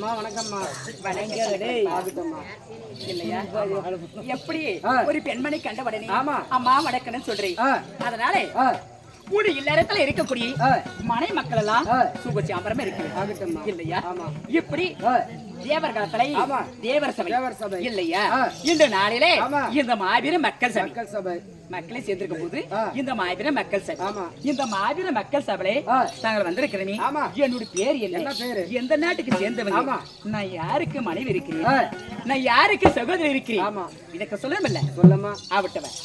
அம்மா வணக்கம்மா. வணங்கடே. ஆகட்டும்மா. இல்லையா? எப்படி ஒரு பெண்மணி கண்ட உடனே ஆமா அம்மா வணக்கம்னு சொல்றேன். அதனால கூடி இல்லறத்துல இருக்கக்கூடிய மனை மக்கள் எல்லாம் சுகச்சி அப்புறமே இருக்கு இல்லையா? இப்படி தேவர் காலத்துல தேவர் சபை இல்லையா? இந்த நாளிலே இந்த மாபெரும் மக்கள் சபை மக்களை சேர்ந்திருக்கும் போது இந்த மாபெரும் மக்கள் சபை இந்த மாபெரும் மக்கள் சபையிலே நாங்கள் வந்திருக்கிறேன். என்னோட பேர் என்ன? எந்த நாட்டுக்கு சேர்ந்தவங்க? நான் யாருக்கு மனைவி இருக்கிறேன்? நான் யாருக்கு சகோதரி இருக்கிறேன்? எனக்கு சொல்லல சொல்லமா ஆவட்டவன்.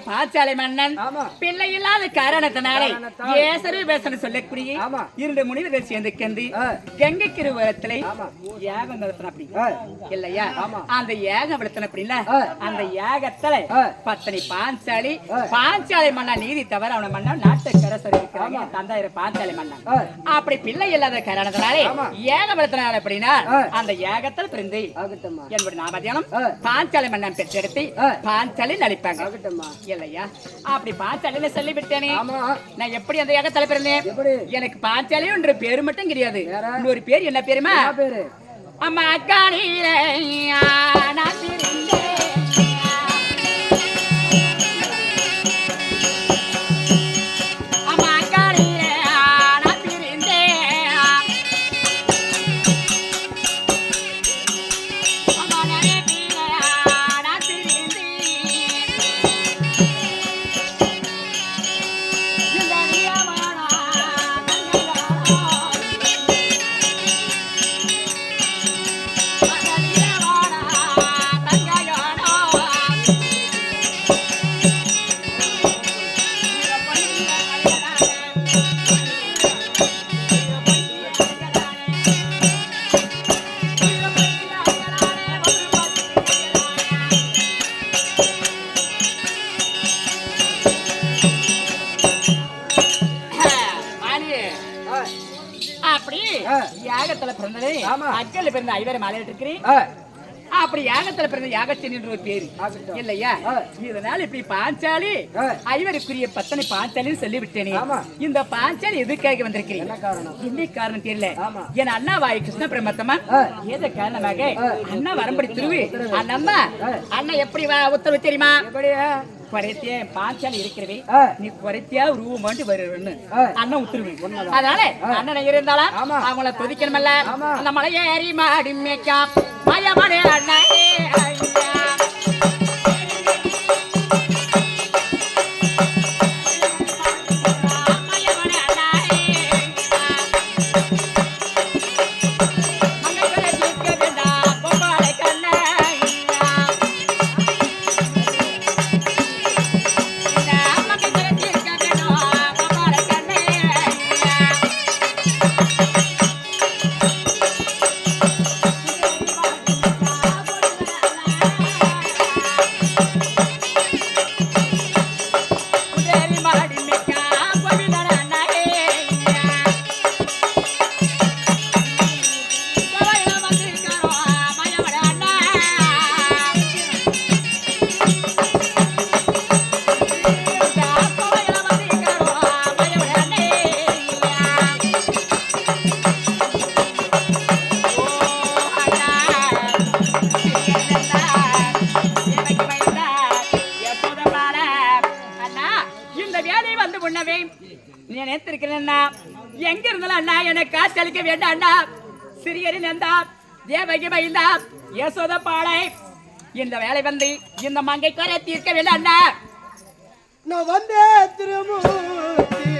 பாச்சாலை மன்னன் பிள்ளை இல்லாத காரணத்தினாலே ஏசரு பேசன்னு சொல்லக்கூடிய இரண்டு முனிவர்கள் சேர்ந்து கந்து கங்கை கிருவரத்திலே யாகம் நடத்தின அப்படி இல்லையா? அந்த யாகம் நடத்தின அப்படின்னா அந்த யாகத்துல பத்தனை பாஞ்சாலை மன்னன் நீதி தவிர அவன மன்னன் நாட்டுக்கரசர் இருக்கிறாங்க. தந்தாயிர பாஞ்சாலை மன்னன் அப்படி பிள்ளை இல்லாத காரணத்தினாலே யாகம் நடத்தினார் அப்படின்னா அந்த யாகத்தில் பிறந்து என்னுடைய நாமதியானம் பாஞ்சாலை மன்னன் பெற்றெடுத்து பாஞ்சாலை நடிப்பாங்க இல்லையா? அப்படி பாஞ்சாலின்னு சொல்லிவிட்டேனே. நான் எப்படி அந்த யாகத்துல பிறந்தேன்? எனக்கு பாஞ்சாலி என்ற பேரு மட்டும் கிடையாது. இன்னொரு பேர் என்ன பேருமா? அம்மா காணியிலே நான் பிறந்தேன். யாகத்துல பிறந்தது அக்கல்ல பிறந்த ஐவரை மாலையிட்டு இருக்கிறேன். அப்படி யாகத்துல பிறந்த யாகத்தின் ஒரு பேரு இல்லையா? இதனால இப்படி பாஞ்சாலி ஐவருக்குரிய பத்தனை பாஞ்சாலின்னு சொல்லி விட்டேனே. இந்த பாஞ்சாலி எதுக்காக வந்திருக்கிறேன்? என்ன காரணம் தெரியல. என் அண்ணா வாய் கிருஷ்ண பிரமத்தமா ஏதோ காரணமாக அண்ணா வரம்படி திருவி அண்ணம்மா அண்ணா எப்படி உத்தரவு தெரியுமா? குறைத்தியா பாஞ்சாலி இருக்கிறவே நீ குறைத்தியா ரூமாண்டு வருன்னு அண்ணன் உத்தரவு. அதனால அண்ணன் இருந்தாலும் அவங்கள துதிக்கணுமல்ல. அந்த மலையேறி மாடி மேய்க்கா மயமனே அண்ணே உண்ணவே நினைத்திருக்கிறேன்னா எங்க இருந்தாலும் அண்ணா என்னை காசளிக்க வேண்டாம் அண்ணா. சிறியரின் எந்தா தேவகி வைந்தா யசோத பாளை இந்த வேலை வந்து இந்த மங்கை குறை தீர்க்க வேண்டாம் அண்ணா. நான் வந்தே திருமூர்த்தி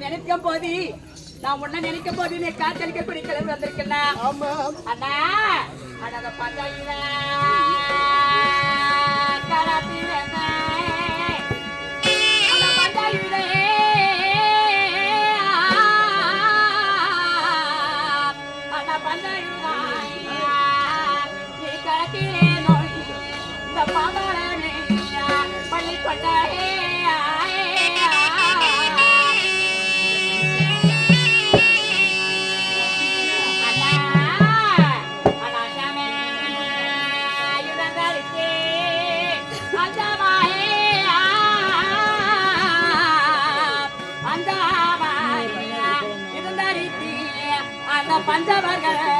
நினைக்கும் போது நான் உன்ன நினைக்கும் போது நீ காத்தலிக்க கூடிய கிளம்பி வந்திருக்கேன் அண்ணா. அண்ணா பஞ்சாயில பஞ்சவர்கள்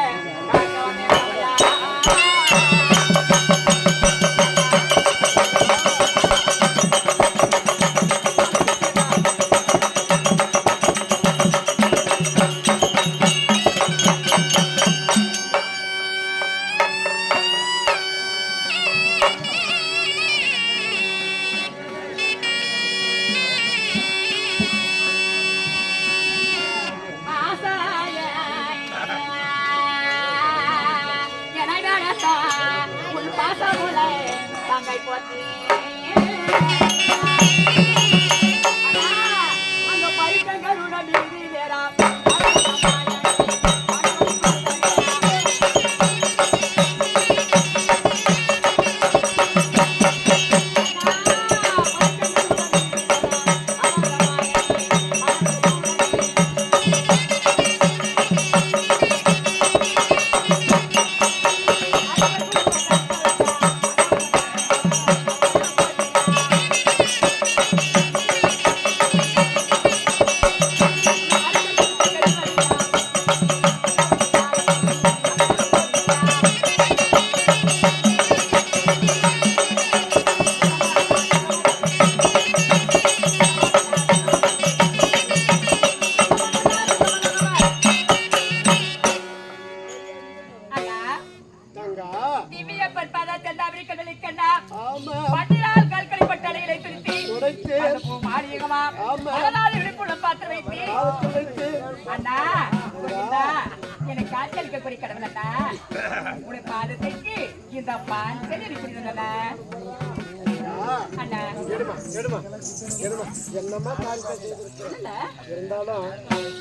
இருந்தாலும்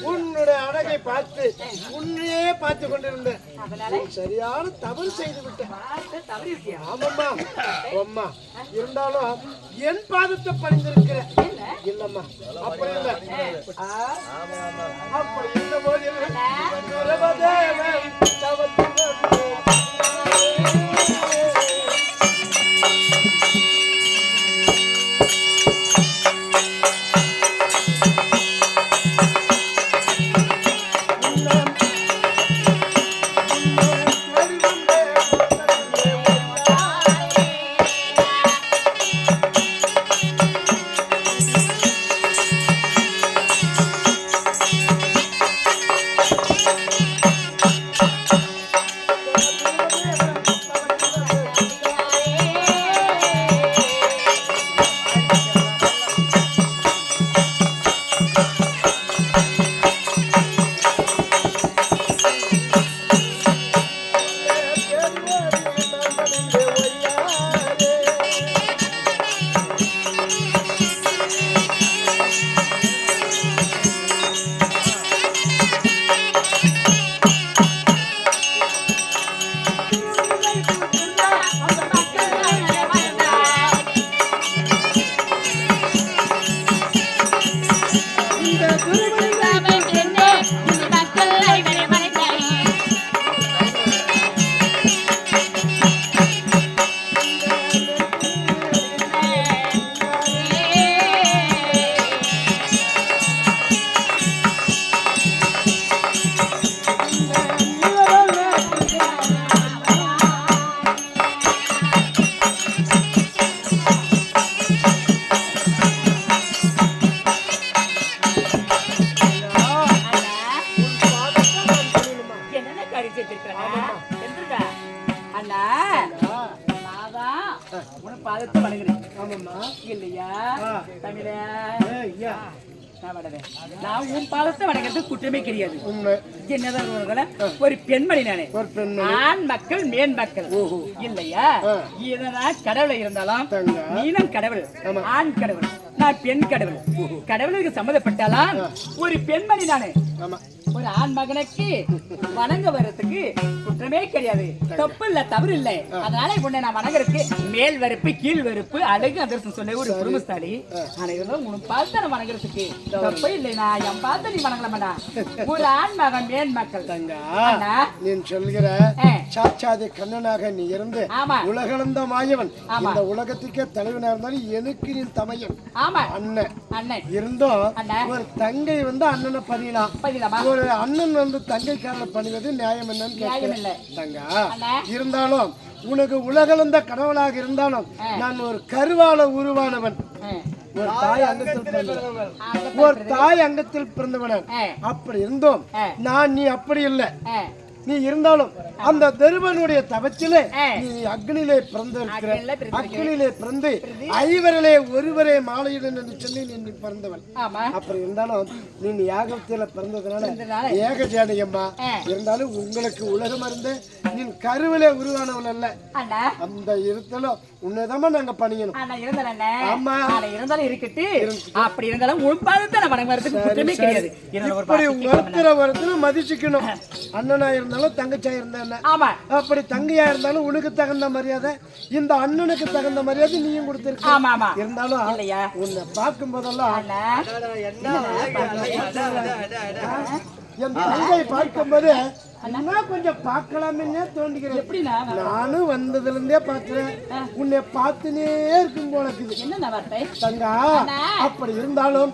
உன்னுடைய அழகை பார்த்து உன்னையே பார்த்து கொண்டிருந்தேன். சரியான தவறு செய்து விட்டேன். ஆமாம்மா அம்மா, இருந்தாலும் என் பாதத்தை பணிந்திருக்கிறேன். இல்லம்மா அப்படி இல்லை. அப்படி இருந்த போது உன பாதத்தை வணங்குறேன். ஆமாம்மா. இல்லையா தமிழே? ஐயா, நான் உன் பாதத்தை வணங்குறது குற்றமே கிடையாது. உண்மை. என்னதான் ஒரு பெண்மணி நானே, ஒரு பெண்மணி. ஆண் மக்கள் மேன் மக்கள் இல்லையா? இதனால் கடவுளை இருந்தாலும் நீனும் கடவுள், ஆண் கடவுள், நான் பெண் கடவுள். கடவுளுக்கு சம்மந்தப்பட்டாலாம் ஒரு பெண்மணி நானே. ஒரு ஆண் மகனுக்கு வணங்க வர்றதுக்கு குற்றமே கிடையாது, தப்பு இல்ல, தவறு இல்லை. அதனால உன்னை நான் வணங்குறதுக்கு மேல் வெறுப்பு கீழ் வெறுப்பு அழகு அதர்சம் சொல்ல ஒரு குடும்பஸ்தாலி. ஆனா இருந்தாலும் உனக்கு பார்த்து நான் வணங்குறதுக்கு தப்பே இல்லை. நான் என் பார்த்து நீ வணங்கலாமடா. ஒரு ஆண் மகன் மேன் மக்கள் தங்கா, நீ சொல்கிற சாட்சாதி கண்ணனாக நீ இருந்து உலகளந்த மாயவன், இந்த உலகத்துக்கே தலைவனா இருந்தாலும் எனக்கு நீ தமையன். ஆமா, அண்ணன் அண்ணன் இருந்தோம். ஒரு தங்கை வந்து அண்ணனை பணியலாம், ஒரு அண்ணன் வந்து தங்கைக்காரனை பணிவது நியாயம் என்னன்னு கேட்கல தங்கா. இருந்தாலும் உனக்கு உலகளந்த கடவுளாக இருந்தாலும் நான் ஒரு கருவால உருவானவன், ஒரு தாய் அங்கத்தில் பிறந்தவன். அப்படி இருந்தோம் நான், நீ அப்படி இல்லை. நீ இருந்தாலும் அந்த தருவனுடைய தவத்திலே நீ அக்னியிலே பிறந்திருக்கிற, அக்னியிலே பிறந்து ஐவரிலே ஒருவரே மாலையுடன் என்று சொல்லி நீ பிறந்தவன். அப்படி இருந்தாலும் நீ யாகத்தில பிறந்ததுனால ஏகஜானியம்மா. இருந்தாலும் உங்களுக்கு உலகம் அறிந்த நீ கருவிலே உருவானவன் அல்ல. அந்த இருத்தலும் உன்னதமா நாங்க பணியணும். ஆமா, இருந்தாலும் இருக்கட்டு. அப்படி இருந்தாலும் இப்படி ஒருத்தர மதிச்சுக்கணும். அண்ணனா இருந்தாலும் தங்கச்சியா இருந்தா, அப்படி தங்கையா இருந்தாலும் உனக்கு தகுந்த மரியாதை, இந்த அண்ணனுக்கு தகுந்த மரியாதை நீயும் கொடுத்திருக்க. இருந்தாலும் உன்னை பார்க்கும் போதெல்லாம் என் தங்கை பார்க்கும்போது கொஞ்சம் பார்க்கலாமே தோன்றுகிறேன். நானும் வந்ததுல இருந்தே பாக்குறேன், உன்னை பார்த்துனே இருக்கும் போல இருக்குது தங்கா. அப்படி இருந்தாலும்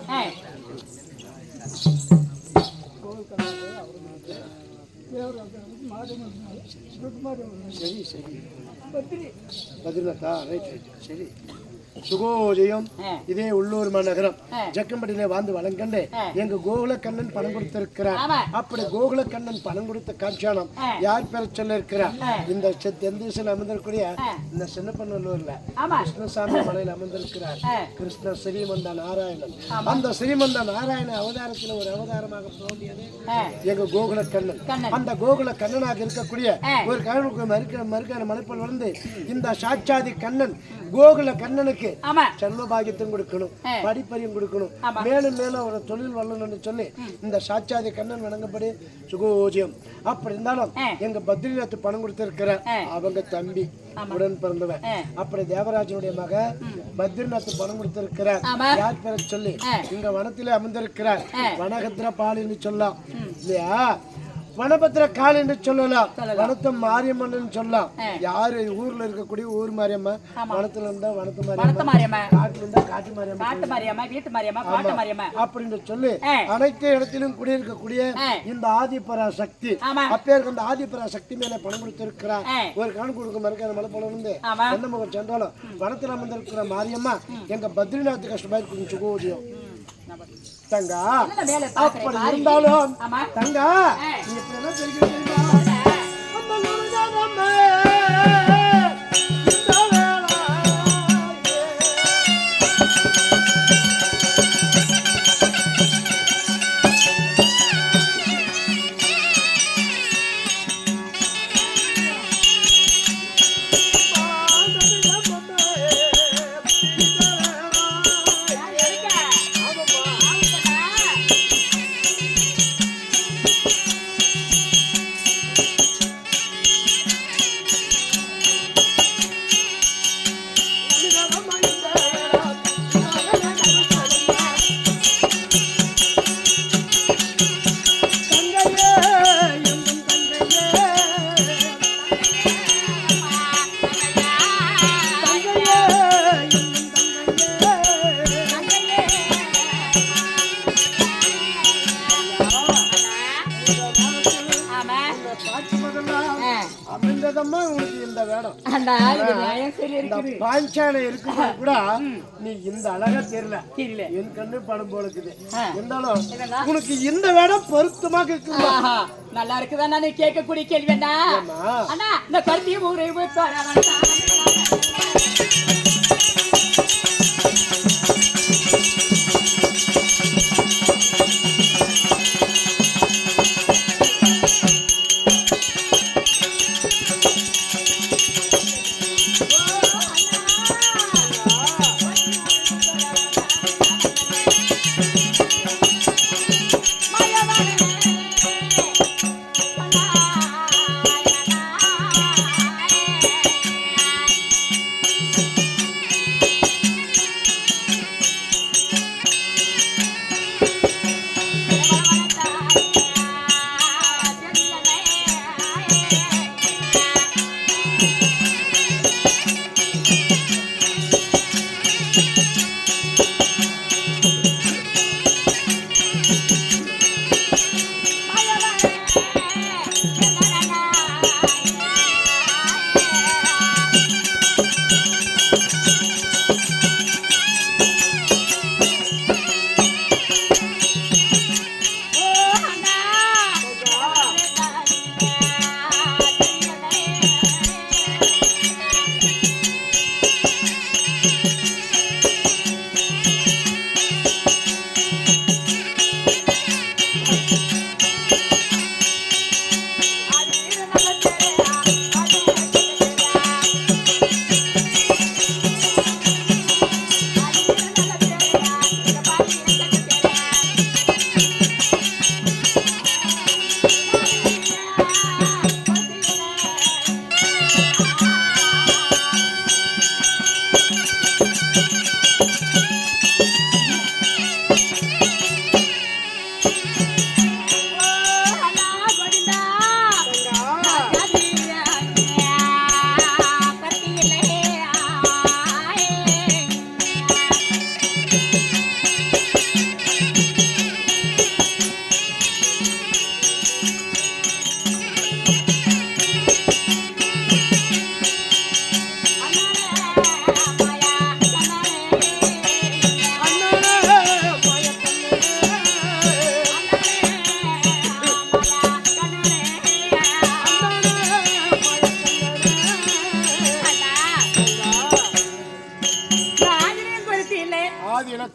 சரி சரி பதினத்தா, ரைட் ரைட், சரி. சுகோஜயம் இதே உள்ளூர் மாநகரம் ஜக்கம்பட்டியிலே வாழ்ந்து வளங்கண்டு எங்க கோகுல கண்ணன் பணம் கொடுத்திருக்கிறார். அப்படி கோகுல கண்ணன் பணம் கொடுத்த காட்சியானம் யார் பேர சொல்ல இருக்கிறார்? இந்த தென்தேசில் அமர்ந்திருக்கூடிய இந்த சின்னப்பநல்லூர்ல கிருஷ்ணசாமி மலையில் அமர்ந்திருக்கிறார் கிருஷ்ண ஸ்ரீமந்த நாராயணன். அந்த ஸ்ரீமந்த நாராயண அவதாரத்தில் ஒரு அவதாரமாக தோன்றியது எங்க கோகுல கண்ணன். அந்த கோகுல கண்ணனாக இருக்கக்கூடிய ஒரு கண்ணனுக்கு மறுக்கான மலைப்பல் வந்து இந்த சாட்சாதி கண்ணன் கோகுல கண்ணனுக்கு செல்வ பாகியத்தையும் கொடுக்கணும், படிப்பறியும் கொடுக்கணும், மேலும் மேலும் ஒரு தொழில் வல்லணும்னு சொல்லி இந்த சாட்சாதி கண்ணன் வணங்கப்படி சுகோஜியம். அப்படி இருந்தாலும் எங்க பத்ரிநாத் பணம் கொடுத்திருக்கிற அவங்க தம்பி உடன் பிறந்தவன். அப்படி தேவராஜனுடைய மக பத்ரிநாத் பணம் கொடுத்திருக்கிறார். யார் பேர சொல்லி இங்க வனத்திலே அமர்ந்திருக்கிறார். வனகத்திர பாலின்னு சொல்லலாம் இல்லையா, வனபத்திர கால் என்று சொல்லலாம், வனத்து மாரியம்மன் சொல்லலாம். யாரு ஊர்ல இருக்கக்கூடிய ஊர் மாரியம்மா, வனத்துல இருந்தா வனத்து மாரியம்மா, காட்டுல இருந்தா காட்டு மாரியம்மா, வீட்டு மாரியம்மா அப்படின்னு சொல்லி அனைத்து இடத்திலும் குடியிருக்கக்கூடிய இந்த ஆதிபரா சக்தி. அப்பேருக்கு அந்த ஆதிபரா சக்தி மேல பணம் கொடுத்திருக்கிறார். ஒரு கண் கொடுக்க மறுக்காத மலை போல இருந்து எந்த முகம் சென்றாலும் வனத்தில் அமர்ந்திருக்கிற மாரியம்மா எங்க பத்ரிநாத் கஷ்டமாயிருக்கும் சுகோஜியம் தங்கா. அப்படி இருந்தாலும் தங்கா நீ எப்படி நீ இந்த அழகா தெரியல, என் கண்ணு படம் போல இருக்குது. இருந்தாலும் உனக்கு இந்த வேடம் பொருத்தமாக இருக்கு. நல்லா இருக்குதா? நான் கேட்கக்கூடிய கேள்வி என்ன? இந்த கருத்தியும்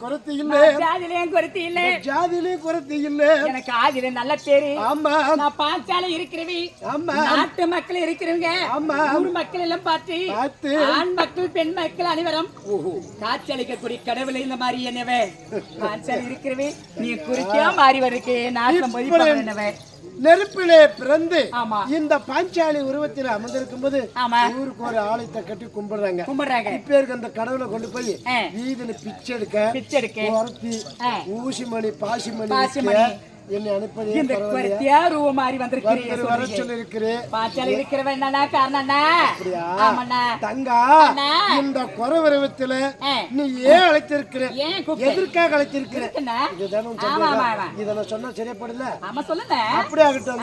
குறைத்து இல்ல, ஜாதியிலையும் குறைத்து இல்ல, ஜாதியிலையும் குறைத்து இல்ல. எனக்கு ஆதியில நல்ல பேரு. ஆமா, நான் பாஞ்சால இருக்கிறவி. ஆமா, நாட்டு மக்கள் இருக்கிறவங்க. ஆமா, ஊர் மக்கள் எல்லாம் பார்த்து ஆண் மக்கள் பெண் மக்கள் அனைவரும் காட்சியளிக்கக்கூடிய கடவுளை இந்த மாதிரி என்னவே பாஞ்சால இருக்கிறவி. நீ குறிக்கா மாறி வருக்கே நாசம் என்னவே நெருப்பிலே பிறந்து இந்த பாஞ்சாலி உருவத்தில் அமர்ந்திருக்கும் போது ஊருக்கு ஒரு ஆலயத்தை கட்டி கும்பிடுறாங்க. இப்பேருக்கு அந்த கடவுளை கொண்டு போய் வீதியில பிச்சை எடுக்க உரத்தி ஊசிமணி பாசிமணி என்னை அனுப்பி இந்த மாறி வந்திருக்கிறேன். தங்கா, இந்த குறை உருவத்துல நீ ஏன் அழைத்திருக்கிற, எதற்காக அழைத்திருக்கிற? இதை நான் சொன்னா சரியாப்படல. அப்படி ஆகட்டும்.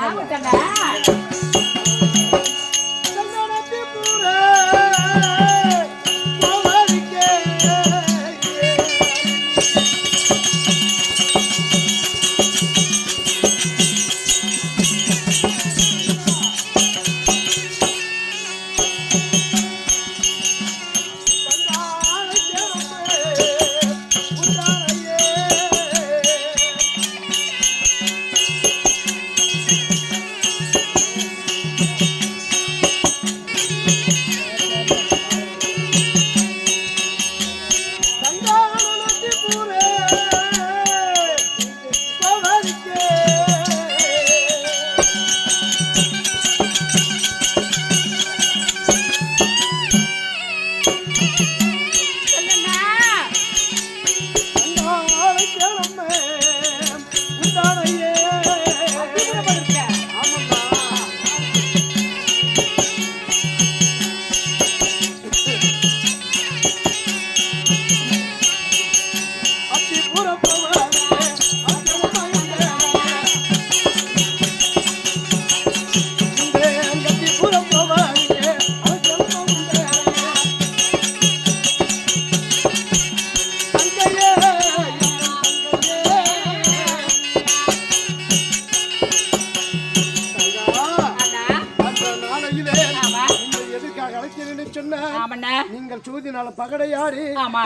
நீங்கள் சூதினால பகடையாடி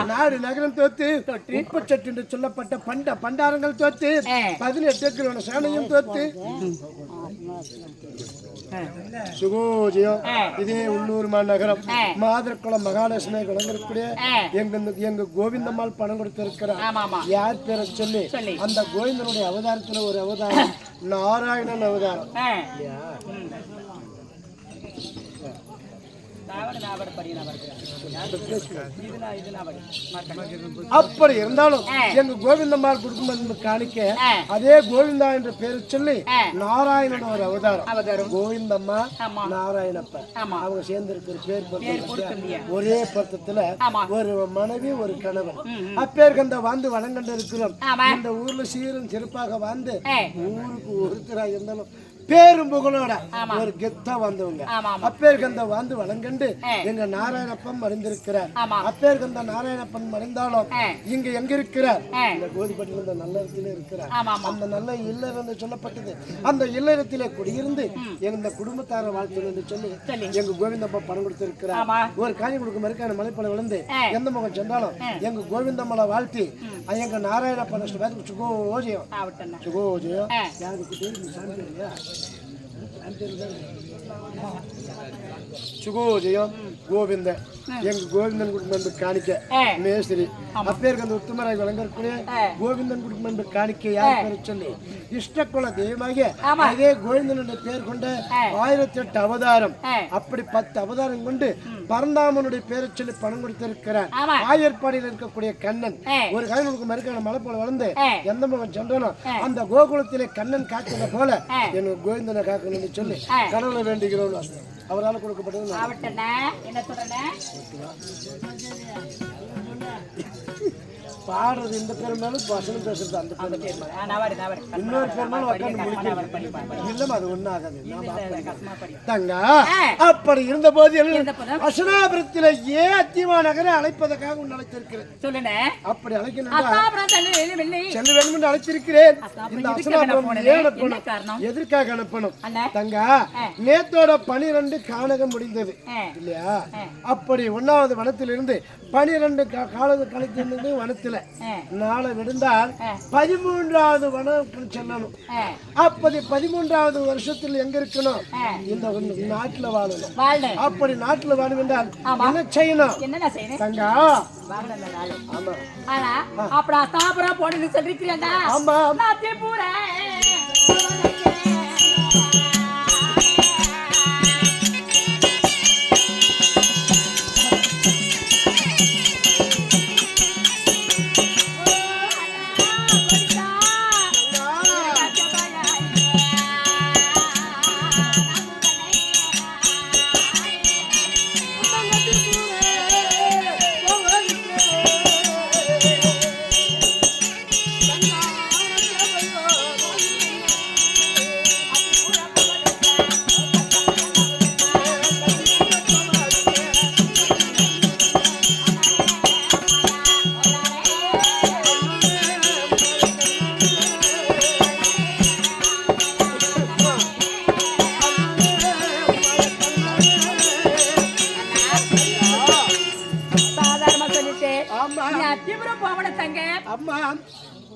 நாடு நகரம் தோத்து உப்பச்சட்டு என்று சொல்லப்பட்ட பண்டாரங்கள் தோத்து 18 கிலோ சேனையும் தோத்து சுகோஜியம். இதே உள்ளூர் மாநகரம் மாதர்குளம் மகாலட்சுமி விளங்கக்கூடிய எங்க கோவிந்தம்மாள் பணம் கொடுத்திருக்கிறார். யார் பேரை சொல்லி அந்த கோவிந்தனுடைய அவதாரத்துல ஒரு அவதாரம் நாராயணன் அவதாரம். அப்படி இருந்தாலும் எங்க கோவிந்தம்மாள் குடும்பம் காணிக்க அதே கோவிந்தா என்ற பேரு சொல்லி நாராயணன் ஒரு அவதாரம். கோவிந்தம்மா நாராயணப்ப அவங்க சேர்ந்து இருக்கிற பேர் ஒரே பக்கத்துல ஒரு மனைவி ஒரு கணவன். அப்பேருக்கு அந்த வாழ்ந்து வளங்கண்டு இருக்கிறோம். இந்த ஊர்ல சீரும் சிறப்பாக வாழ்ந்து ஊருக்கு ஒருத்தரா இருந்தாலும் பேரும் புகழோட ஒரு கெத்தா வந்தவங்க. அப்பேருக்கு அந்த வாழ்ந்து வளங்கண்டு எங்க நாராயணப்பன் மறைந்திருக்கிறார். அப்பேருக்கு அந்த நாராயணப்பன் மறைந்தாலும் இங்க எங்க இருக்கிறார்? இந்த கோதிப்பட்டில இந்த நல்ல இடத்துல இருக்கிறார். அந்த நல்ல இல்லறம் என்று சொல்லப்பட்டது. அந்த இல்லறத்திலே குடியிருந்து எங்க குடும்பத்தார வாழ்த்து என்று சொல்லி எங்க கோவிந்தப்பா பணம் கொடுத்திருக்கிறார். ஒரு காணி கொடுக்க மறுக்கான மலைப்பழம் விழுந்து எந்த முகம் சென்றாலும் எங்க கோவிந்தம்மளை வாழ்த்தி எங்க நாராயணப்பன் சுகோஜயம் சுகோஜயம் யாருக்கு தெரியும்? சாந்தியா சுகோஜயம் கோவிந்த எங்க கோவிந்தன் குடும்பம் காணிக்க மேஸ்திரி. அப்பேருக்கு அந்த உத்தமராய் வழங்கக்கூடிய கோவிந்தன் குடும்பம் காணிக்க யார் பேர் சொல்லி இஷ்டக்குல தெய்வமாக அதே கோவிந்தனுடைய பேர் கொண்ட 1008 அவதாரம். அப்படி 10 அவதாரம் கொண்டு பரந்தாமனுடைய பேரை சொல்லி பணம் கொடுத்திருக்கிறார். ஆயர்பாடியில் இருக்கக்கூடிய கண்ணன் ஒரு காய்களுக்கு மறுக்கான மலை போல வளர்ந்து எந்த முகம் சென்றனும் அந்த கோகுலத்திலே கண்ணன் காக்கிற போல எனக்கு கோவிந்தனை காக்கணும்னு சொல்லி கடவுளை வேண்டிக்கிறோம். அவரால் கொடுக்கப்பட்டது பாடுறது இந்த பேர் மேலும் வசனம் பேசுறது அந்த பேர் இன்னொரு பேர் மேலும் உட்காந்து முடிக்கணும். இல்ல அது ஒண்ணு ஆகாது. தங்கா அப்படி இருந்த போது அசனாபுரத்தில ஏன் அத்திமா நகரை அழைப்பதற்காக உன் அழைத்திருக்கிறேன். சொல்லுங்க. அப்படி அழைக்கணும் செல்ல வேண்டும் என்று அழைத்திருக்கிறேன். இந்த அசனாபுரம் ஏன் அனுப்பணும்? எதற்காக அனுப்பணும்? தங்கா நேத்தோட 12 கானகம் முடிந்தது இல்லையா? அப்படி 1வது வனத்திலிருந்து 12 காலது கழித்திருந்தது வனத்தில் விடல. நாளை விடுந்தால் 13வது வனத்துக்கு செல்லணும். அப்படி 13வது வருஷத்தில் எங்க இருக்கணும்? இந்த நாட்டுல வாழணும். அப்படி நாட்டுல வாழணும் என்றால் என்ன செய்யணும்? தங்கா ஆமா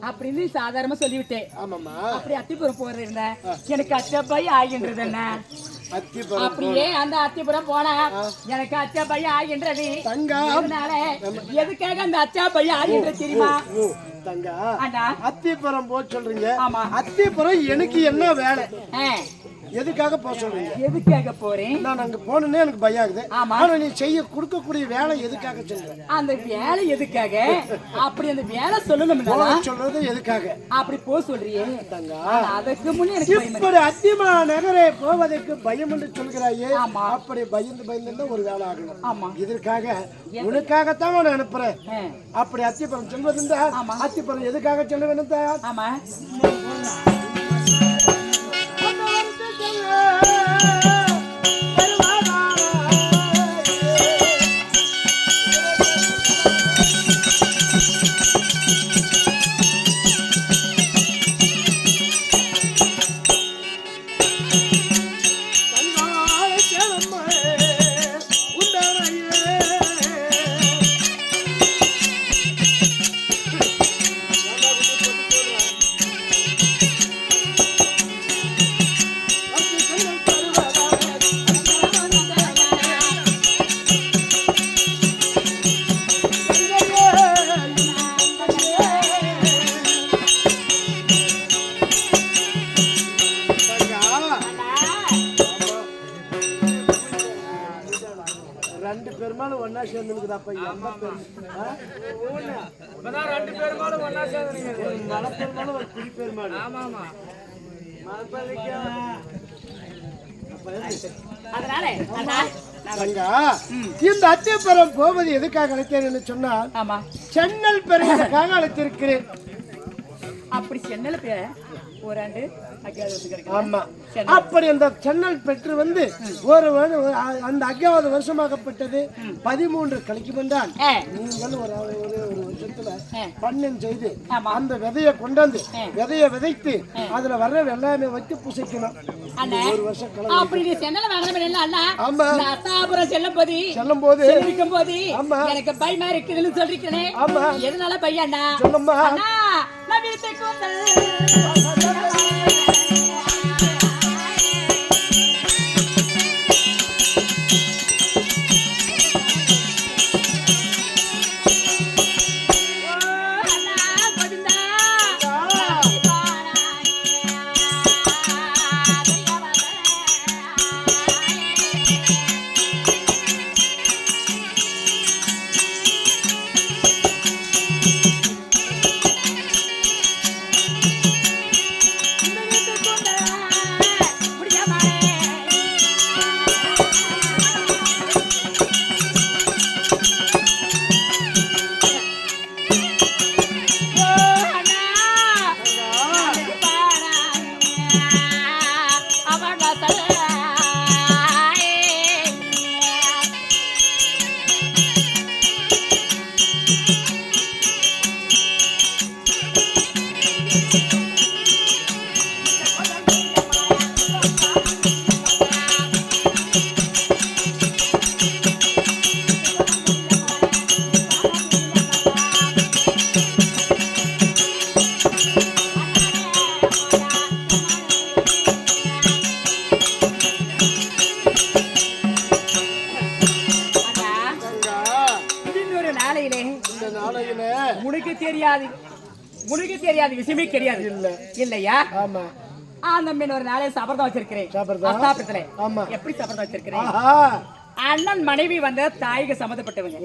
அப்படின்னு சாதாரணமா சொல்லிவிட்டேன். அப்படி அத்திபுரம் போறது இருந்த எனக்கு அச்சப்பை ஆகின்றது என்ன அப்படியே அந்த அத்திபுரம் போனா எனக்கு அச்சப்பை ஆகின்றது. அதனால எதுக்காக அந்த அச்சப்பை ஆகின்றது தெரியுமா? தங்கா அத்திபுரம் போக சொல்றீங்க. அத்திபுரம் எனக்கு என்ன வேலை? எதுக்காக போக சொல்றீங்க? எதுக்காக போறேன்? நான் அங்க போனேனே எனக்கு பயம் ஆகுது. ஆனா நீ செய்ய கொடுக்கக்கூடிய வேலை எதுக்காக சொல்ற? அந்த வேலை எதுக்காக? அப்படி அந்த வேலை சொல்லணும் சொல்றது எதுக்காக? அப்படி போக சொல்றியே தங்கா. அதுக்கு முன்னே இப்படி அத்திமா நகரே போவதற்கு பயம் என்று சொல்கிறாயே. அப்படி பயந்து ஒரு வேலை ஆகணும். ஆமா இதற்காக உனக்காகத்தான் நான் அனுப்புறேன். அப்படி அத்திபுரம் சொல்வதுண்டா? அத்திபுரம் எதுக்காக சொல்ல வேண்டும்? ஆமா ரெண்டு பெருமாளும் ஒன்னா சேர்ந்துருக்குது. அப்ப எந்த பெருமாளும் ஒன்னா சேர்ந்து மலை பெருமாளும் ஒரு குடி பெருமாள். இந்த அத்தியபுரம் போவது எதுக்காக அழைத்தேன் சொன்னால் சென்னல் பெருமைக்காக அழைத்திருக்கிறேன். அப்படி சென்னல் பேர ஓராண்டு ஆமா அப்படி அந்த சென்னல் பெற்று வந்து ஒரு அந்த 5வது வருஷமாகப்பட்டது 13 கழிக்கும் என்றால் நீங்கள் ஒரு வருஷத்துல பண்ணம் செய்து அந்த விதையை கொண்டாந்து விதையை விதைத்து அதுல வர்ற வெள்ளாமை வச்சு புசைக்கணும். ஒரு வருஷம் செல்லும் போது எனக்கு பயமா இருக்குதுன்னு சொல்றீங்களே. எதனால பையனா சொல்லுமா? நாளையிலே உனக்கு தெரியாது விஷயமே தெரியாது இல்லையா? ஆமா. அந்த மீன் ஒரு நாளே சபர்தம் வச்சிருக்கிறேன். அஸ்தாபத்துல எப்படி சபர்தம் வச்சிருக்கிறேன்? அண்ணன் மனைவி வந்து தாய்க்கு சம்மந்தப்பட்டவங்க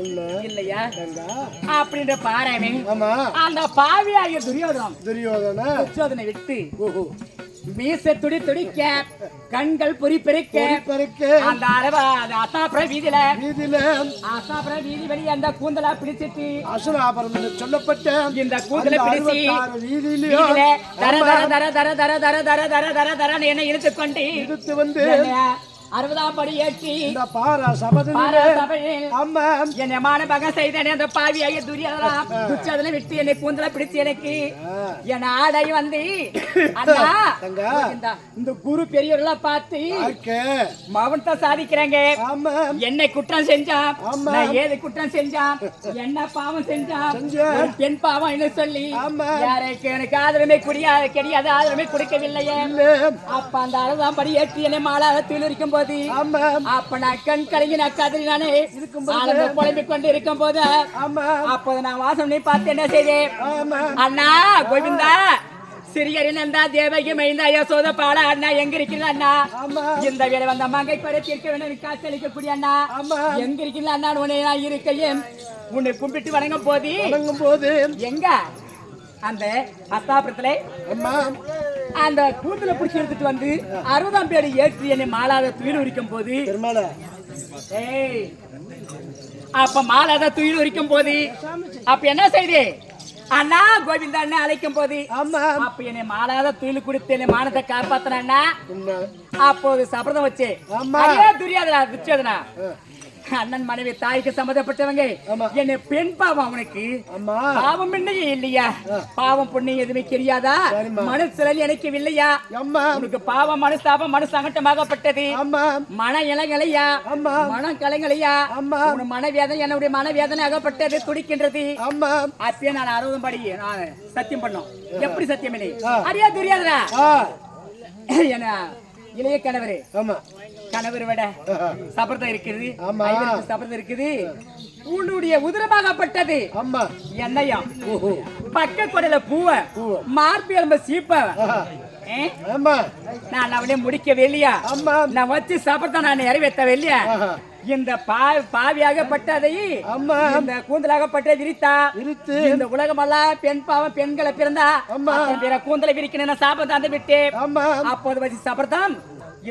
இல்லையா அப்படின்ற பாராமே அந்த பாவியாகிய துரியோதனை விட்டு மீச துடி துடிக்க கண்கள் பொறி பெருக்க அந்த அசாபுர வீதியில வீதி வெளியே அந்த கூந்தலா பிடிச்சிட்டு அசுராபுரம் சொல்லப்பட்ட இந்த கூந்தலை பிடிச்சி வீதியில தர தர தர தர தர தர தர தர தர தரன்னு என்ன இழுத்து கொண்டு வந்து 60ஆம் படி ஏற்றி இந்த பாரா சபையில் என்னை மானபக செய்தேன் அந்த பாவியாகிய துரியோதனை விட்டு என்னை கூந்தல பிடிச்சு எனக்கு என் ஆடை வந்து அண்ணா இந்த குரு பெரியவர்களா பார்த்து மவன்தான் சாதிக்கிறாங்க. என்னை குற்றம் செஞ்சான், நான் ஏது குற்றம் செஞ்சான், என்ன பாவம் செஞ்சான், ஒரு பெண் பாவம் என்ன சொல்லி யாருக்கு எனக்கு ஆதரமே கிடையாது, ஆதரமே கொடுக்கவில்லையே. அப்ப அந்த 60ஆம் படி ஏற்றி என்னை மாலாக தீர்க்கும் போது அப்ப நான் கண் கலங்கி நான் கதறி நானே புலம்பிக் கொண்டு இருக்கும் போது அப்போது நான் வாசனை பார்த்து என்ன செய்தேன்? அண்ணா கோவிந்தா சிறியரி நந்தா தேவகி மைந்தா யசோத பால அண்ணா எங்க இருக்கிறீங்க அண்ணா? இந்த வேலை வந்த மங்கை படை தீர்க்க வேண்டும் காத்தளிக்கக்கூடிய அண்ணா எங்க இருக்கிறீங்க அண்ணா? உன்னை நான் இருக்கையும் உன்னை கும்பிட்டு வணங்கும் போது எங்க அந்த அஸ்தாபுரத்துல அந்த கூந்தல பிடிச்சி எடுத்துட்டு வந்து 60ஆம் பேடி ஏற்றி என்னை மாலாத துயில் உரிக்கும் போது அப்ப மாலாத துயில் உரிக்கும் போது அப்ப என்ன செய்து அண்ணா கோவிந்தா அண்ணா அழைக்கும் போது அப்ப என்னை மாலாத துயில் குடித்து என்னை மானத்தை காப்பாத்தினா அப்போது சபதம் வச்சு துரியோதனா அண்ணன் மனைவி தாய்க்கு சம்மந்தப்பட்டவங்க என்ன பெண் பாவம் அவனுக்கு பாவம் என்னையே இல்லையா? பாவம் பொண்ணு எதுவுமே தெரியாதா? மனசுல நினைக்கவில்லையா? உனக்கு பாவம் மனஸ்தாபம் மனசு சங்கட்டமாகப்பட்டது. மன இளங்கலையா மனம் கலைங்களையா? உன் மனவேதனை என்னுடைய மனவேதனை ஆகப்பட்டது துடிக்கின்றது. அப்பயே நான் 60 படி நான் சத்தியம் பண்ணோம். எப்படி சத்தியம் இல்லை அரியா தெரியாதா? என்ன இளைய கணவர் விட சபர்தம் இருக்குது, சபர்தம் இருக்குது. உன்னுடைய உதிரமாகப்பட்டது என்னையும் பக்க கொடையில பூவ மார்பி எலும்ப சீப்ப நான் அவனே முடிக்கவே இல்லையா? நான் வச்சு சபர்தம் நான் நிறைவேற்றவே இல்லையா? இந்த பாவியாகப்பட்டதை இந்த கூந்தலாகப்பட்ட விரித்தா இந்த உலகமெல்லாம் பெண் பாவம் பெண்களை பிறந்தா கூந்தலை விரிக்கணும் சாபம் தந்து விட்டு அப்போது வச்சு சபர்தம்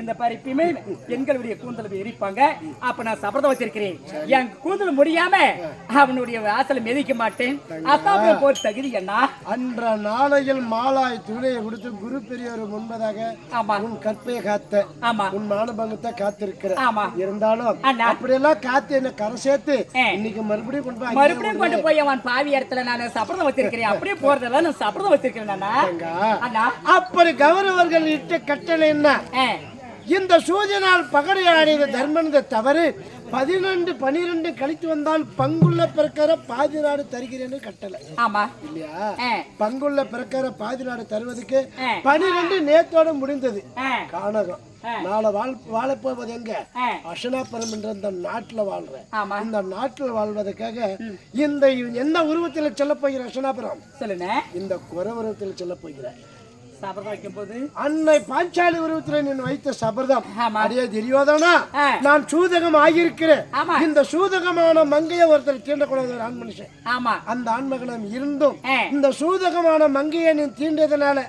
இந்த பறிப்புமே பெண்களுடைய கூந்தலை எரிப்பாங்க. அப்ப நான் சபதம் வச்சிருக்கிறேன் என் கூந்தல் முடியாம அவனுடைய வாசலை மிதிக்க மாட்டேன். அசாபுரம் போர் தகுதி என்ன? அன்ற நாளையில் மாலாய் துணையை கொடுத்து குரு பெரியவர் முன்பதாக உன் கற்பையை காத்த உன் மானபங்கத்தை காத்திருக்கிற இருந்தாலும் அப்படியெல்லாம் காத்து என்ன கரை சேர்த்து இன்னைக்கு மறுபடியும் கொண்டு போய் அவன் பாவி இடத்துல நான் சபதம் வச்சிருக்கிறேன். அப்படியே போறதெல்லாம் நான் சபதம் வச்சிருக்கிறேன். அப்படி கௌரவர்கள் இட்ட கட்டளை என்ன? இந்த சூரியனால் பகடையாடிய தர்மனத தவறு 12 கழித்து வந்தால் பங்குள்ள பிறக்கிற பாதி நாடு தருகிறேன்னு கட்டளை. ஆமா இல்லையா? பங்குள்ள பிறக்கிற பாதி நாடு தருவதுக்கு 12 நேத்தோட முடிந்தது. கானகம் நாளை வாழப்போவது எங்க? அசனாபுரம் என்ற இந்த நாட்டுல வாழ்றேன். இந்த நாட்டுல வாழ்வதற்காக இந்த என்ன உருவத்தில் செல்ல போகிற அசனாபுரம் சொல்லுங்க. இந்த குறவரத்தில் செல்ல போகிறேன். அன்னை பாஞ்சாலி உருவத்தில் நீ வைத்த சபதம் அடியே துரியோதனா நான் சூதகம் ஆகியிருக்கிறேன். இந்த சூதகமான மங்கையை ஒருத்தர் தீண்டக்கூடாத ஒரு ஆண் மனுஷன். அந்த ஆண்மகனம் இருந்தும் இந்த சூதகமான மங்கையை நீ தீண்டதுனால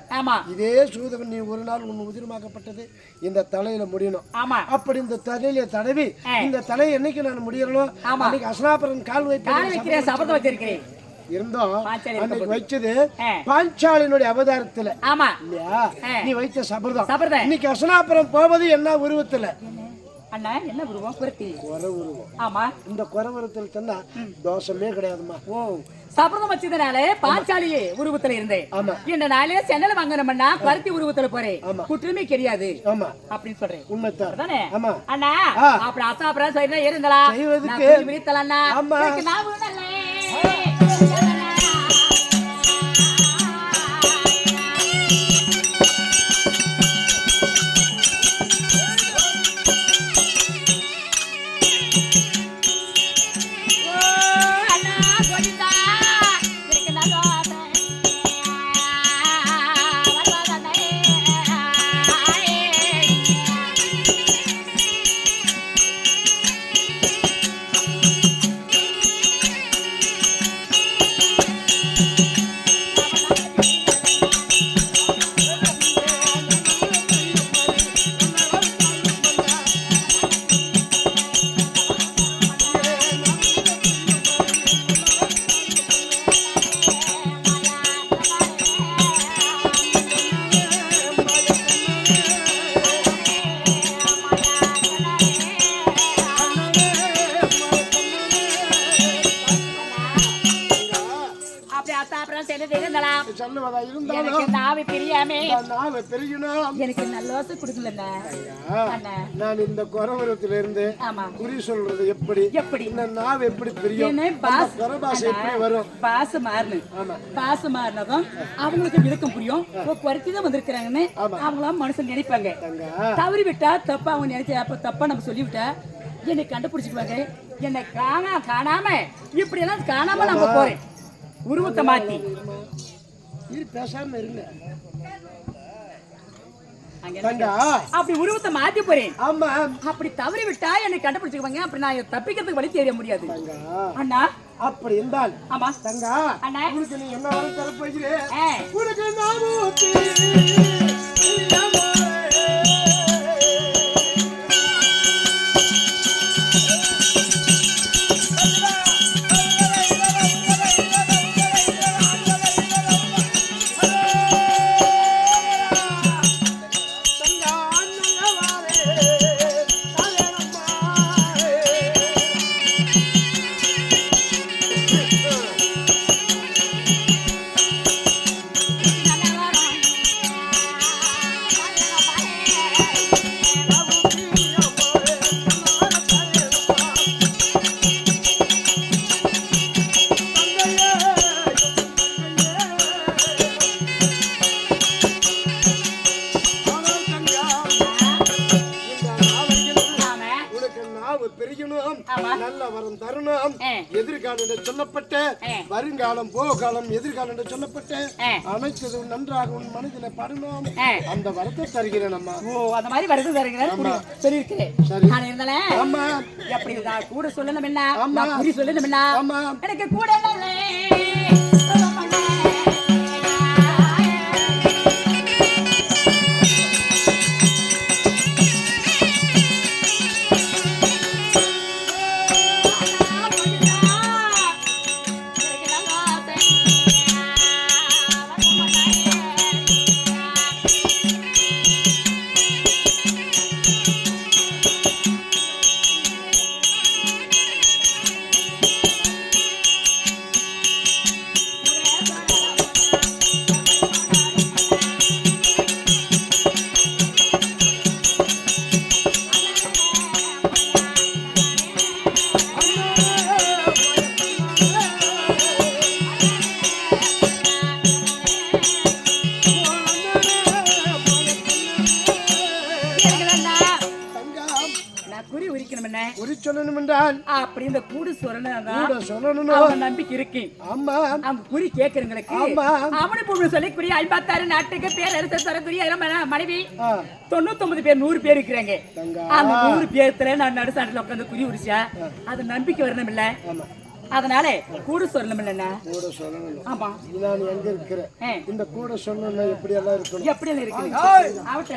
இதே சூதகம் நீ ஒரு நாள் உன் உதிரமாக்கப்பட்டது இந்த தலையில முடியணும். அப்படி இந்த தலையில தடவி இந்த தலை என்னைக்கு நான் முடியணும் அன்னைக்கு அசனாபுரம் கால் வைத்து சபதம் வச்சிருக்கிறேன். இருந்தோம் அன்னைக்கு வச்சது பாஞ்சாலினுடைய அவதாரத்துல இல்லையா? நீ வைத்த சபதம் இன்னைக்கு அசனாபுரம் போவது என்ன உருவத்துல? அண்ணா என்ன உருவம்? குறை உருவம். ஆமா இந்த குறை உருவத்தில் சொன்னா தோஷமே கிடையாதுமா. ஓ சபதம் வச்சதுனால பாஞ்சாலி உருவத்துல இருந்தேன். இந்த நாளே சென்னல வாங்கணும்னா பருத்தி உருவத்துல போறேன். குற்றமே கிடையாது அப்படின்னு சொல்றேன். உண்மைதான் தானே? அண்ணா அப்படி அசாபுரம் செய்யறதா இருந்தா விரித்தலண்ணா அப்புறம் சென்று இருந்தாலும் சொல்லுவதா இருந்தாலும் எனக்கு நாவி பிரியாமே நாவை பெரியணும். எனக்கு நல்ல யோசனை கொடுக்கலண்ணா. நான் இந்த குறவரத்துல இருந்து குறி சொல்றது எப்படி எப்படி இந்த நாவை எப்படி பிரியும், குறபாசை எப்படி வரும்? பாசு மாறணும். பாசு மாறினதும் அவங்களுக்கு விளக்கம் புரியும். குறைச்சிதான் வந்திருக்கிறாங்கன்னு அவங்களாம் மனுஷன் நினைப்பாங்க. தவறி விட்டா தப்பா அவங்க நினைச்ச அப்ப தப்பா நம்ம சொல்லிவிட்டா என்னை கண்டுபிடிச்சிக்குவாங்க. என்னை காணாம இப்படி எல்லாம் காணாம நம்ம போறேன். உருவத்தை மாத்தி பேசாம இருங்க. அப்படி உருவத்தை மாத்தி போறேன். ஆமா, அப்படி தவறி விட்டா என்னை கண்டுபிடிச்சுக்குவாங்க. அப்படி நான் தப்பிக்கிறதுக்கு வழி தெரிய முடியாது. அண்ணா அப்படி இருந்தால் ஆமா தங்கா அண்ணா உங்களுக்கு நீ என்ன வர தர போகிறே உனக்கு நல்ல வரம் தருணம் எதிர்காலம் என்று சொல்லப்பட்ட வருங்காலம் போகாலம் எதிர்காலம் என்று சொல்லப்பட்ட அனைத்து நன்றாக உன் மனதில படணும். அந்த வரத்தை தருகிறேன் அம்மா. ஓ, அந்த மாதிரி வரத்தை தருகிறேன் சொல்லியிருக்கிறேன். நான் இருந்தாலும் ஆமா எப்படி கூட சொல்லணும் என்ன குறி சொல்லணும் என்ன எனக்கு கூட அப்படி இந்த கூடு சொல்லணும் நம்பிக்கை இருக்கு. ஆமா, அவங்க குறி கேட்கறவங்களுக்கு அவனை பொண்ணு சொல்லக்கூடிய 56 நாட்டுக்கு பேர் எடுத்து தரக்கூடிய மனைவி 99 பேர் 100 பேர் இருக்கிறாங்க. அந்த 100 பேர்த்துல நான் நடுசாட்டில் உட்காந்து குறி உரிச்சா அது நம்பிக்கை வரணும் இல்ல. அதனால கூட சொல்லணும் இல்லைன்னா கூட சொல்லணும். ஆமா, நான் எங்க இருக்கிறேன் இந்த கூட சொல்லணும் எப்படி எல்லாம் இருக்கணும் எப்படி எல்லாம் இருக்கு அவட்ட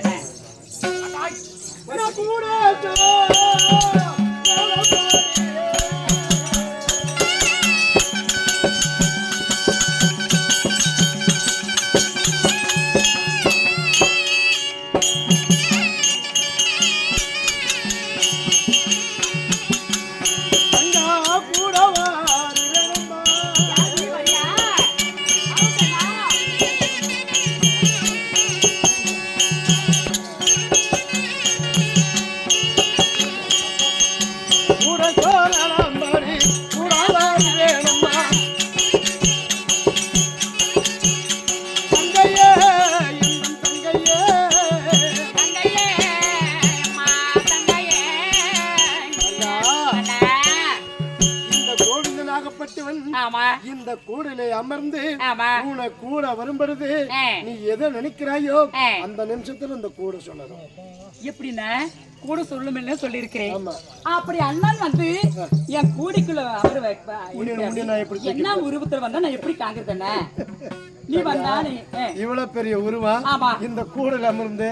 இந்த கூடையிலே அமர்ந்து உன கூட வரும்பொழுது நீ எதை நினைக்கிறாயோ அந்த நிமிஷத்துல இந்த கூட சொல்லணும். எப்படின்னா கூட சொல்லுமே சொல்லி இருக்கிறேன். அப்படி அண்ணன் வந்து என் கூடைக்குள்ள என்ன உருவத்துல வந்தா நான் எப்படி காங்கிறேன்? நீ வந்தானே இவ்வளவு பெரிய உருவம் இந்த கூடையில அமர்ந்து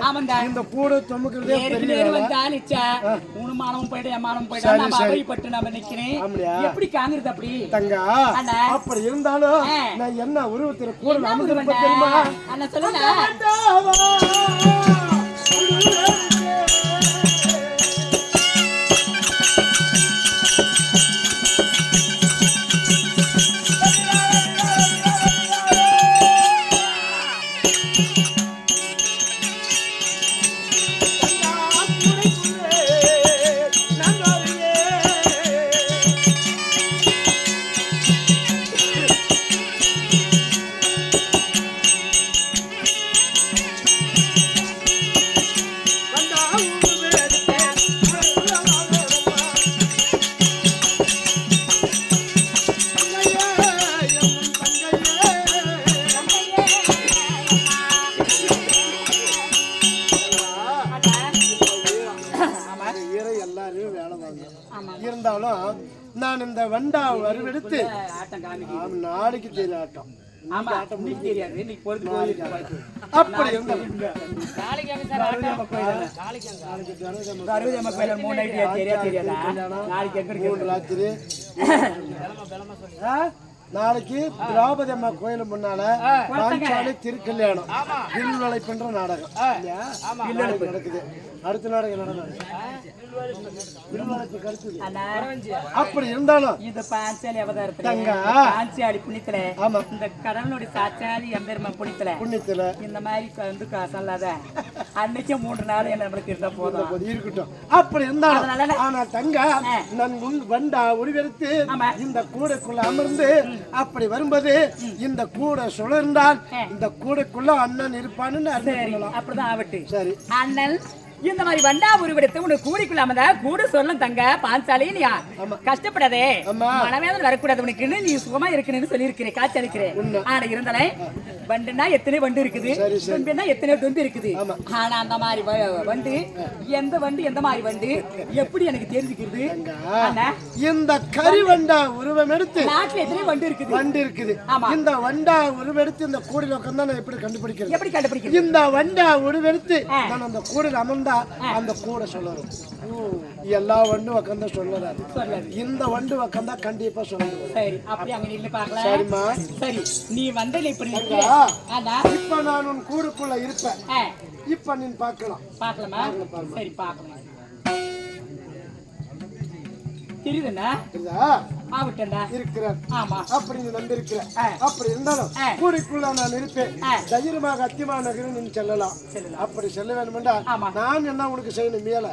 இந்த கூடை தொமுக்கிறதே பெரிய வந்தானிச்சா உனமானமும் போயிட்டு எம்மானமும் போயிட்டு நான் அவைப்பட்டு நான் நிக்கிறேன். எப்படி காங்கிறது அப்படி தங்கா? அப்படி இருந்தாலும் நான் என்ன உருவத்துல கூட அமர்ந்து தெரியுமா அண்ணா சொல்லுங்க. இந்த வண்டா அறுவெடுத்து ஆட்டம் காமிக்கு நாளைக்கு தெரியல ஆட்டம் ஆமா இன்னைக்கு தெரியாது இன்னைக்கு பொறுத்து போயிருக்கு அப்படி நாளைக்கு அங்க சார் அறுபதாம் கோயில் அறுபதாம் கோயில் 3 நைட் தெரியாதா நாளைக்கு எங்க இருக்கு 3 ராத்திரி நாளைக்கு திரௌபதி அம்மா கோயில் முன்னால பாஞ்சாலி திருக்கல்யாணம் வில்வளை பண்ற நாடகம் நடக்குது அடுத்த நாடகம் நடந்தது அப்படி இருந்தாலும் இந்த பாஞ்சாலி அவதாரத்துல பாஞ்சாலி புண்ணியத்துல இந்த கடவுளுடைய சாட்சாலி எம்பெருமான் புண்ணியத்துல இந்த மாதிரி வந்து சொல்லாத அன்னைக்கு 3 நாள் நம்மளுக்கு இருந்தா போதும் இருக்கட்டும் அப்படி இருந்தாலும் ஆனா தங்க நான் வண்டா உருவெடுத்து இந்த கூடைக்குள்ள அமர்ந்து அப்படி வரும்போது இந்த கூடை சுழர்ந்தால் இந்த கூடைக்குள்ள அண்ணன் இருப்பான்னு அப்படிதான் ஆவட்டு சரி அண்ணன் இந்த மாதிரி வண்டா உருவெடுத்து உனக்கு கூடிக்குள்ளாமதா கூட சொல்லும் தங்க பாஞ்சாலி நீ கஷ்டப்படாதே மனவேதனை வரக்கூடாது உனக்குன்னு நீ சுகமா இருக்கணும்னு சொல்லி இருக்கிறேன் காட்சி அளிக்கிறேன் ஆனா இருந்தாலே வண்டுனா எத்தனை வண்டு இருக்குது தும்பினா எத்தனை தும்பி இருக்குது ஆனா அந்த மாதிரி வண்டு எந்த வண்டு எந்த மாதிரி வண்டு எப்படி எனக்கு தெரிஞ்சுக்கிறது இந்த கறி வண்டா உருவம் எடுத்து நாட்டுல எத்தனை வண்டு இருக்குது இந்த வண்டா உருவெடுத்து இந்த கூடையில உட்கார்ந்தா நான் எப்படி கண்டுபிடிக்கிறது இந்த வண்டா உருவெடுத்து நான் அந்த கூடையில அமர்ந்தா அந்த கூடை சொல்லணும் எல்லா வண்டும் உட்கார்ந்தா சொல்லறாரு இந்த வண்டு உட்கார்ந்தா கண்டிப்பா சொல்லணும் சரி அப்படி அங்க நின்னு பார்க்கலாம் சரிமா சரி நீ வந்தல இப்படி இப்ப நான் உன் கூடுக்குள்ள இருப்பேன் இப்ப நீ பார்க்கலாமா சரி பார்க்கலாம் தெரியுதுண்ணா இருக்கிறார் அப்படி நீ நம்பிருக்கிற அப்படி இருந்தாலும் கூடைக்குள்ள நான் இருப்பேன் தைரியமாக அத்திமா நகரம் நீ செல்லலாம் அப்படி செல்ல வேண்டுமென்றா நான் என்ன உனக்கு செய்யணும் மேல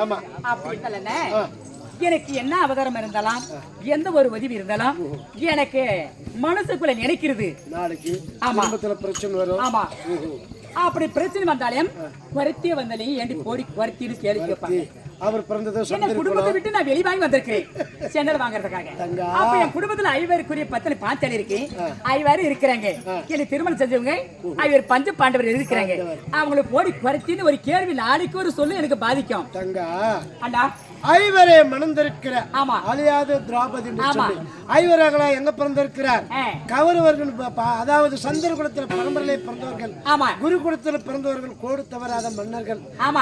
ஆமா அப்படி இல்லைண்ணே எனக்கு என்ன அவதாரம் இருந்தாலும் எந்த ஒரு உதவி இருந்தாலும் எனக்கு மனசுக்குள்ள நினைக்கிறது நாளைக்கு குடும்பத்துல பிரச்சனை வரும் ஆமா அப்படி பிரச்சனை வந்தாலும் வருத்திய வந்தாலையும் ஏண்டி போடி வருத்தின்னு கேள்வி கேட்பாங்க அவர் பிறந்தது குடும்பத்தை விட்டு நான் வெளிவாங்கி வந்திருக்கேன் சென்னல் வாங்குறதுக்காக அப்ப என் குடும்பத்துல 5 பேருக்குரிய பத்தனை பாஞ்சாலி இருக்கு 5 பேரும் இருக்கிறாங்க எனக்கு திருமணம் செஞ்சவங்க 5 பேர் பஞ்ச பாண்டவர் இருக்கிறாங்க அவங்களுக்கு போடி வருத்தின்னு ஒரு கேள்வி நாளைக்கு ஒரு சொல்லு எனக்கு பாதிக்கும் தங்கா அண்ணா 5 பேரை மணந்திருக்கிற அழியாத திரௌபதி ஐவர்களா எங்க பிறந்திருக்கிறார் கௌரவர்கள் அதாவது சந்திரகுலத்தில் பரம்பரையிலே பிறந்தவர்கள் குருகுலத்தில் பிறந்தவர்கள் கோடு தவறாத மன்னர்கள்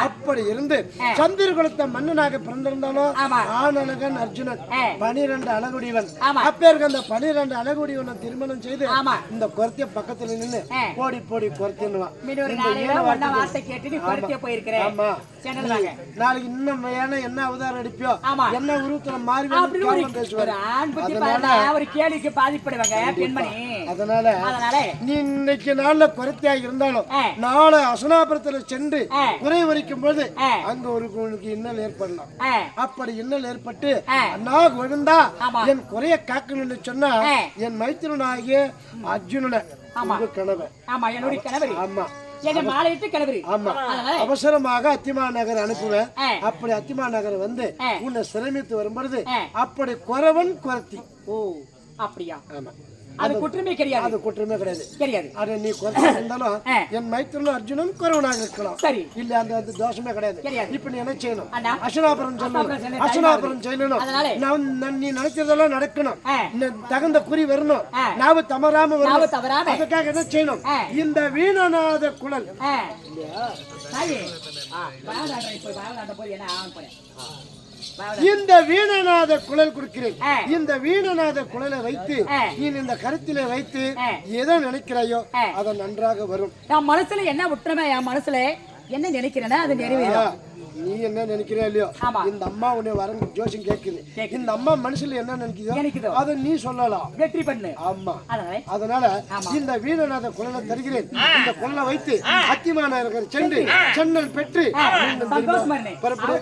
அப்படி இருந்து சந்திரகுலத்தை மன்னனாக பிறந்திருந்தாலும் ஆனழகன் அர்ஜுனன் 12 அழகுடிவன் அப்பேருக்கு அந்த 12 அழகுடிவனை திருமணம் செய்து இந்த குரத்திய பக்கத்துல நின்று போடி போடி குரத்தின்னுவான் நாளைக்கு இன்னும் என்ன அவதாரம் அடிப்பியோ என்ன உருவத்துல மாறி அதனால நீ இன்னைக்கு நாள்ல குறைத்தியா இருந்தாலும் நாளை அசனாபுரத்துல சென்று குறை வரிக்கும் போது அங்க ஒரு இன்னல் ஏற்படலாம் அப்படி இன்னல் ஏற்பட்டு அண்ணா விழுந்தா என் குறைய காக்கணும்னு சொன்னா என் மைத்திரனாகிய அர்ஜுனனை கணவர் ஆமா அவசரமாக அத்திமா நகர் அனுப்புவேன் அப்படி அத்திமா நகர் வந்து உன்னை சிரமித்து வரும்பொழுது அப்படி குறவன் குறத்தி அப்படியா அது குற்றமே கிடையாது அது குற்றமே கிடையாது அது நீ குறத்தி இருந்தாலும் என் மைத்திரனும் அர்ஜுனன் குறவனாக இருக்கலாம் சரி இல்ல அந்த தோஷமே கிடையாது இப்ப நீ என்ன செய்யணும் அசுனாபுரம் செய்யணும் நீ நினைக்கிறதெல்லாம் நடக்கணும் தகுந்த குறி வரணும் நாவு தவறாம வரணும் அதுக்காக என்ன செய்யணும் இந்த வீணநாத குழல் இந்த வீணநாத குழல் கொடுக்கிறேன் இந்த வீணநாத குழலை வைத்து நீ இந்த கருத்திலே வைத்து எதை நினைக்கிறாயோ அது நன்றாக வரும் என் மனசுல என்ன உற்றமே என் மனசுல என்ன நினைக்கிறேன்னா அது நிறைவேறும் நீ என்ன நினைக்கிறியா இல்லையோ இந்த அம்மா உன்னை வர ஜோசியம் கேட்குது இந்த அம்மா மனசுல என்ன நினைக்குதோ அதை நீ சொல்லலாம் வெற்றி பண்ணு ஆமா அதனால இந்த வீணநாத குழலை தருகிறேன் இந்த குழலை வைத்து அத்திமா நகர் சென்று சென்னல் பெற்று புறப்படு